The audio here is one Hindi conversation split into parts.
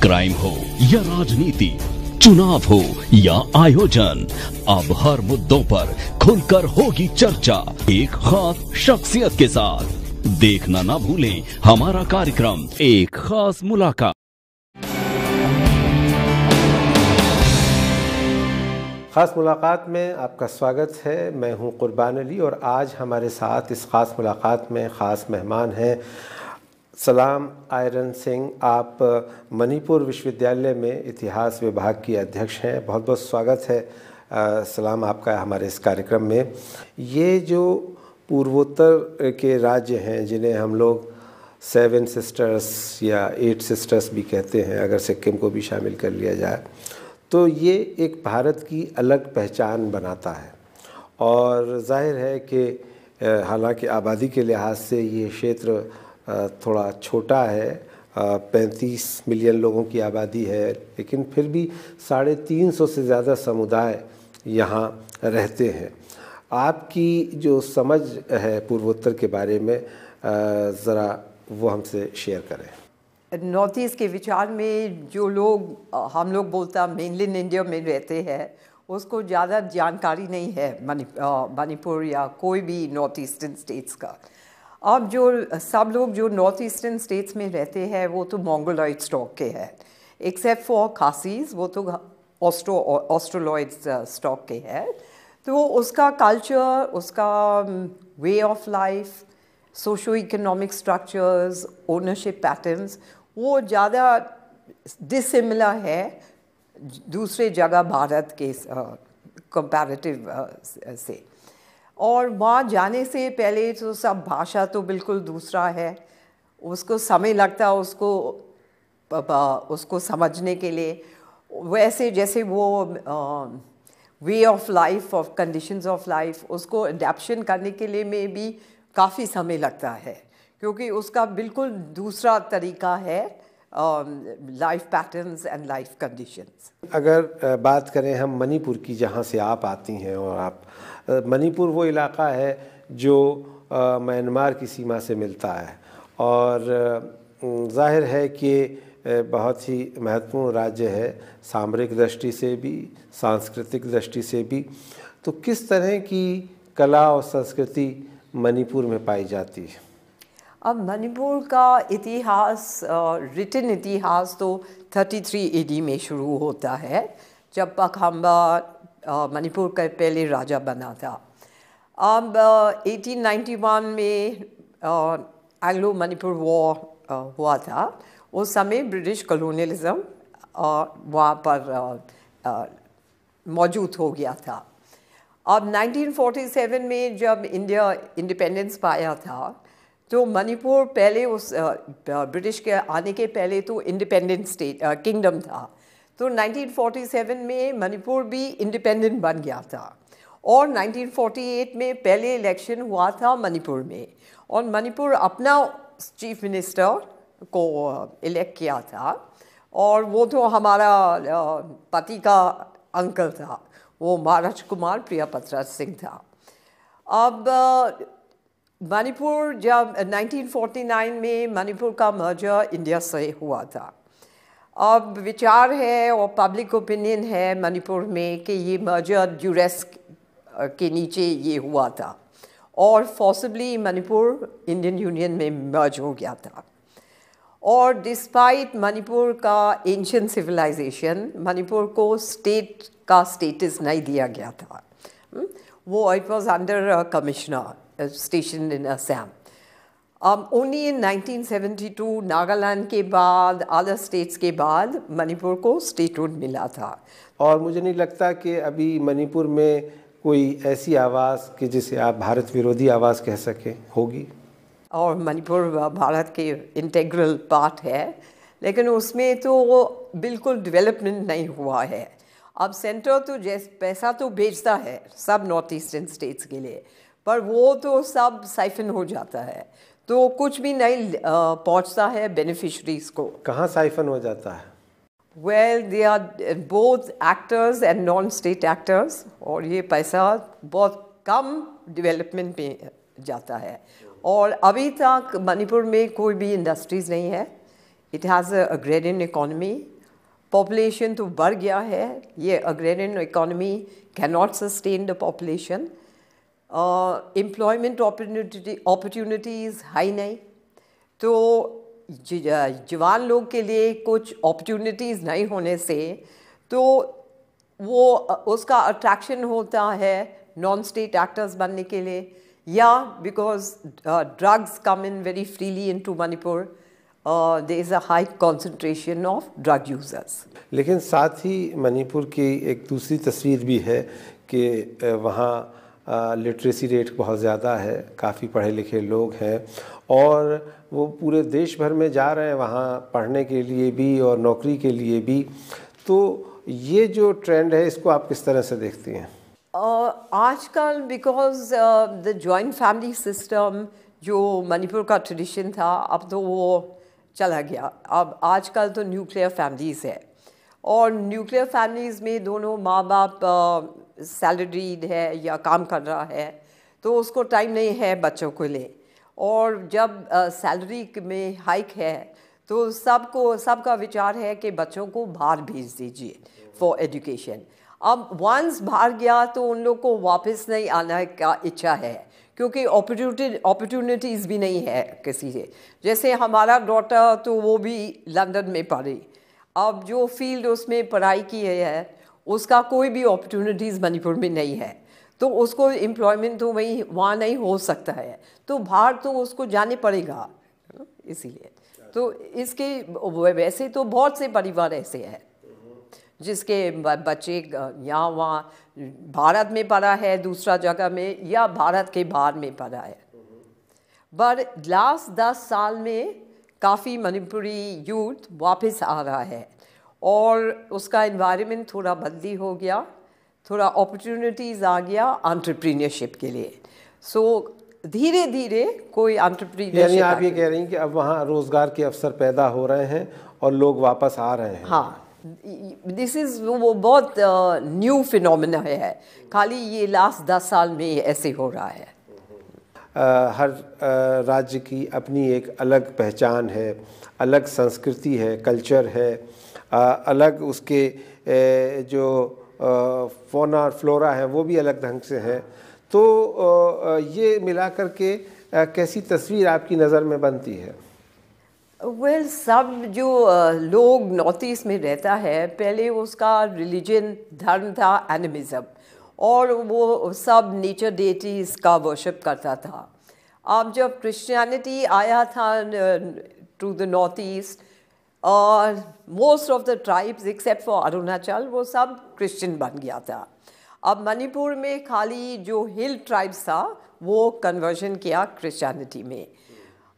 क्राइम हो या राजनीति, चुनाव हो या आयोजन, अब हर मुद्दों पर खुलकर होगी चर्चा एक खास शख्सियत के साथ। देखना ना भूलें हमारा कार्यक्रम एक खास मुलाकात। ख़ास मुलाकात में आपका स्वागत है। मैं हूं कुर्बान अली और आज हमारे साथ इस ख़ास मुलाकात में ख़ास मेहमान हैं सलाम आयरन सिंह। आप मणिपुर विश्वविद्यालय में इतिहास विभाग की अध्यक्ष हैं। बहुत बहुत स्वागत है सलाम आपका हमारे इस कार्यक्रम में। ये जो पूर्वोत्तर के राज्य हैं जिन्हें हम लोग 7 सिस्टर्स या 8 सिस्टर्स भी कहते हैं, अगर सिक्किम को भी शामिल कर लिया जाए, तो ये एक भारत की अलग पहचान बनाता है। और जाहिर है कि हालांकि आबादी के लिहाज से ये क्षेत्र थोड़ा छोटा है, 35 मिलियन लोगों की आबादी है, लेकिन फिर भी 350 से ज़्यादा समुदाय यहाँ रहते हैं। आपकी जो समझ है पूर्वोत्तर के बारे में ज़रा वो हमसे शेयर करें। नॉर्थ ईस्ट के विचार में जो लोग हम लोग बोलता मेनलैंड इंडिया में रहते हैं उसको ज़्यादा जानकारी नहीं है मणिपुर या कोई भी नॉर्थ ईस्टर्न स्टेट्स का। अब जो सब लोग जो नॉर्थ ईस्टर्न स्टेट्स में रहते हैं वो तो मंगोलॉइड स्टॉक के हैं, एक्सेप्ट फॉर खासीज, वो तो ऑस्ट्रोलॉइड स्टॉक के हैं। तो उसका कल्चर, उसका way of life, socio economic structures, ownership patterns वो ज़्यादा डिसिमिलर है दूसरे जगह भारत के कंपैरेटिव से। और वहाँ जाने से पहले तो सब भाषा तो बिल्कुल दूसरा है, उसको समय लगता उसको समझने के लिए। वैसे जैसे वो way of life, of conditions of life, उसको अडेप्शन करने के लिए में भी काफ़ी समय लगता है क्योंकि उसका बिल्कुल दूसरा तरीका है life patterns and life conditions. अगर बात करें हम मणिपुर की, जहाँ से आप आती हैं, और आप मणिपुर वो इलाका है जो म्यांमार की सीमा से मिलता है और जाहिर है कि बहुत ही महत्वपूर्ण राज्य है सामरिक दृष्टि से भी, सांस्कृतिक दृष्टि से भी। तो किस तरह की कला और संस्कृति मणिपुर में पाई जाती है? अब मणिपुर का इतिहास, रिटन इतिहास तो 33 AD में शुरू होता है, जब पखाम्बा मणिपुर का पहले राजा बना था। अब 1891 में एंग्लो मणिपुर वॉर हुआ था। उस समय ब्रिटिश कॉलोनियलिज्म वहाँ पर मौजूद हो गया था। अब 1947 में जब इंडिया इंडिपेंडेंस पाया था तो मणिपुर पहले उस ब्रिटिश के आने के पहले तो इंडिपेंडेंट स्टेट किंगडम था। तो 1947 में मणिपुर भी इंडिपेंडेंट बन गया था और 1948 में पहले इलेक्शन हुआ था मणिपुर में और मणिपुर अपना चीफ मिनिस्टर को इलेक्ट किया था और वो तो हमारा पति का अंकल था, वो महाराज कुमार प्रियापत्रा सिंह था। अब मणिपुर जब 1949 में मणिपुर का मर्जर इंडिया से हुआ था। अब विचार है और पब्लिक ओपिनियन है मणिपुर में कि ये मर्जर ड्यूरेस के नीचे ये हुआ था और पॉसिबली मणिपुर इंडियन यूनियन में मर्ज हो गया था। और डिस्पाइट मणिपुर का एंशिएंट सिविलाइजेशन, मणिपुर को स्टेट का स्टेटस नहीं दिया गया था। वो it was under commissioner station in Assam. Only in 1972 Nagaland के बाद, अदर स्टेट्स के बाद मणिपुर को स्टेटहुड मिला था। और मुझे नहीं लगता कि अभी मणिपुर में कोई ऐसी आवाज़ कि जिसे आप भारत विरोधी आवाज़ कह सकें होगी। और मणिपुर भारत के इंटीग्रल पार्ट है, लेकिन उसमें तो वो बिल्कुल डेवलपमेंट नहीं हुआ है। अब सेंटर तो पैसा तो भेजता है सब नॉर्थ ईस्टर्न स्टेट्स के लिए, पर वो तो सब साइफन हो जाता है, तो कुछ भी नहीं पहुंचता है बेनिफिशरीज को। कहाँ साइफन हो जाता है? Well, they are both actors and non state actors, और ये पैसा बहुत कम डेवलपमेंट में जाता है। और अभी तक मणिपुर में कोई भी इंडस्ट्रीज़ नहीं है। It has a agrarian economy, population तो बढ़ गया है, ये agrarian economy can not sustain the population, employment opportunities high नहीं, तो जवान लोग के लिए कुछ अपॉर्चुनिटीज़ नहीं होने से तो वो उसका अट्रैक्शन होता है नॉन स्टेट एक्टर्स बनने के लिए, या because drugs come in very freely into Manipur, there is a high concentration of drug users. लेकिन साथ ही मणिपुर की एक दूसरी तस्वीर भी है कि वहाँ लिटरेसी रेट बहुत ज़्यादा है, काफ़ी पढ़े लिखे लोग हैं और वो पूरे देश भर में जा रहे हैं वहाँ पढ़ने के लिए भी और नौकरी के लिए भी। तो ये जो ट्रेंड है इसको आप किस तरह से देखती हैं? आजकल because the joint family system जो मणिपुर का ट्रेडिशन था अब तो वो चला गया। अब आजकल तो न्यूक्लियर फैमिलीज़ है और न्यूक्लियर फैमिलीज़ में दोनों माँ बाप सैलरीड है या काम कर रहा है तो उसको टाइम नहीं है बच्चों को लिए, और जब सैलरी में हाइक है तो सबका विचार है कि बच्चों को बाहर भेज दीजिए फॉर एजुकेशन। अब वंस बाहर गया तो उन लोग को वापस नहीं आने का इच्छा है क्योंकि अपॉर्चुनिटीज़ भी नहीं है किसी से। जैसे हमारा डॉटर तो वो भी लंदन में पढ़ी, अब जो फील्ड उसमें पढ़ाई की है उसका कोई भी अपॉर्चुनिटीज़ मणिपुर में नहीं है, तो उसको एम्प्लॉयमेंट तो वहाँ नहीं हो सकता है, तो बाहर तो उसको जाने पड़ेगा। इसीलिए तो इसके वैसे तो बहुत से परिवार ऐसे हैं जिसके बच्चे यहाँ वहाँ भारत में पढ़ा है दूसरा जगह में या भारत के बाहर में पढ़ा है, बट लास्ट 10 साल में काफ़ी मणिपुरी यूथ वापस आ रहा है और उसका एनवायरनमेंट थोड़ा बदली हो गया, थोड़ा अपॉर्चुनिटीज़ आ गया एंटरप्रेन्योरशिप के लिए। सो धीरे धीरे कोई एंटरप्रेन्योरशिप, यानी आप ये कह रही हैं कि अब वहाँ रोज़गार के अवसर पैदा हो रहे हैं और लोग वापस आ रहे हैं। हाँ, दिस इज़ वो बहुत न्यू फिनोमेना है, खाली ये लास्ट 10 साल में ऐसे हो रहा है। हर राज्य की अपनी एक अलग पहचान है, अलग संस्कृति है, कल्चर है, अलग उसके जो फ़ौना और फ्लोरा है वो भी अलग ढंग से है। तो ये मिला करके कैसी तस्वीर आपकी नज़र में बनती है? वेल सब जो लोग नॉर्थ ईस्ट में रहता है पहले उसका रिलीजन धर्म था एनिमिज़म, और वो सब नेचर डेटीज़ का वर्शिप करता था। अब जब क्रिश्चियनिटी आया था टू द नॉर्थ ईस्ट, और most of the tribes except for Arunachal वो सब क्रिश्चियन बन गया था। अब मणिपुर में खाली जो हिल ट्राइब्स था वो कन्वर्जन किया क्रिश्चियनिटी में।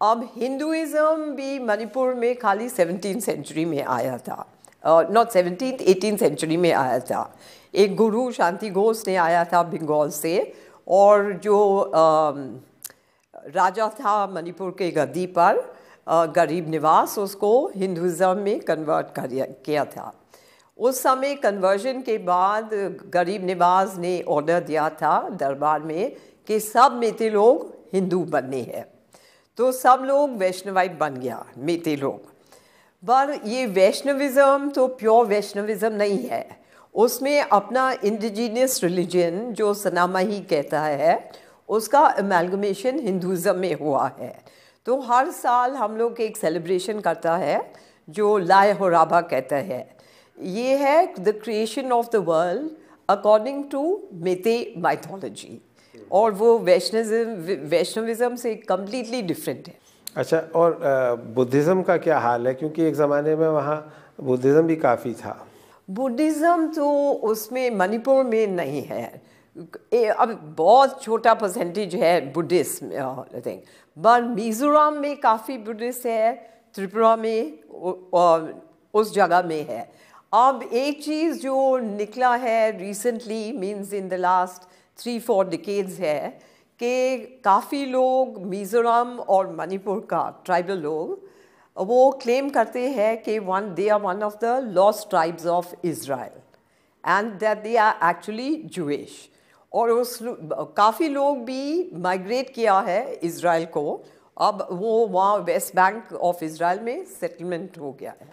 अब हिंदुइज़्म भी मणिपुर में खाली 17th सेंचुरी में आया था, नॉट 17th 18th सेंचुरी में आया था। एक गुरु शांति घोष ने आया था बंगाल से, और जो राजा था मणिपुर के गद्दी पर गरीब निवास, उसको हिंदुइज़्म में कन्वर्ट किया था। उस समय कन्वर्जन के बाद गरीब निवास ने ऑर्डर दिया था दरबार में कि सब मेते लोग हिंदू बनने हैं, तो सब लोग वैष्णवाइट बन गया मेते लोग। पर ये वैष्णविज़्म तो प्योर वैष्णविज़्म नहीं है, उसमें अपना इंडिजीनियस रिलीजन जो सनामाही कहता है उसका अमेलगमेशन हिंदुइज़्म में हुआ है। तो हर साल हम लोग एक सेलिब्रेशन करता है जो लाय होराबा कहता है, ये है the creation of the world according to Meitei mythology, और वो वैष्णविज़्म से कम्प्लीटली डिफरेंट है। अच्छा, और बुद्धिज़्म का क्या हाल है? क्योंकि एक ज़माने में वहाँ बुद्धिज़्म भी काफ़ी था। बुद्धिज़्म तो उसमें मणिपुर में नहीं है, अब बहुत छोटा परसेंटेज है Buddhist I think, but Mizoram में काफ़ी बुद्धिस्ट है, त्रिपुरा में उस जगह में है। अब एक चीज़ जो निकला है recently, means in the last 3-4 decades है कि काफ़ी लोग मिज़ोरम और मणिपुर का ट्राइबल लोग वो क्लेम करते हैं कि they are one of the lost tribes of Israel and that they are actually Jewish, और उस काफ़ी लोग भी माइग्रेट किया है इज़राइल को, अब वो वहाँ वेस्ट बैंक ऑफ इज़राइल में सेटलमेंट हो गया है।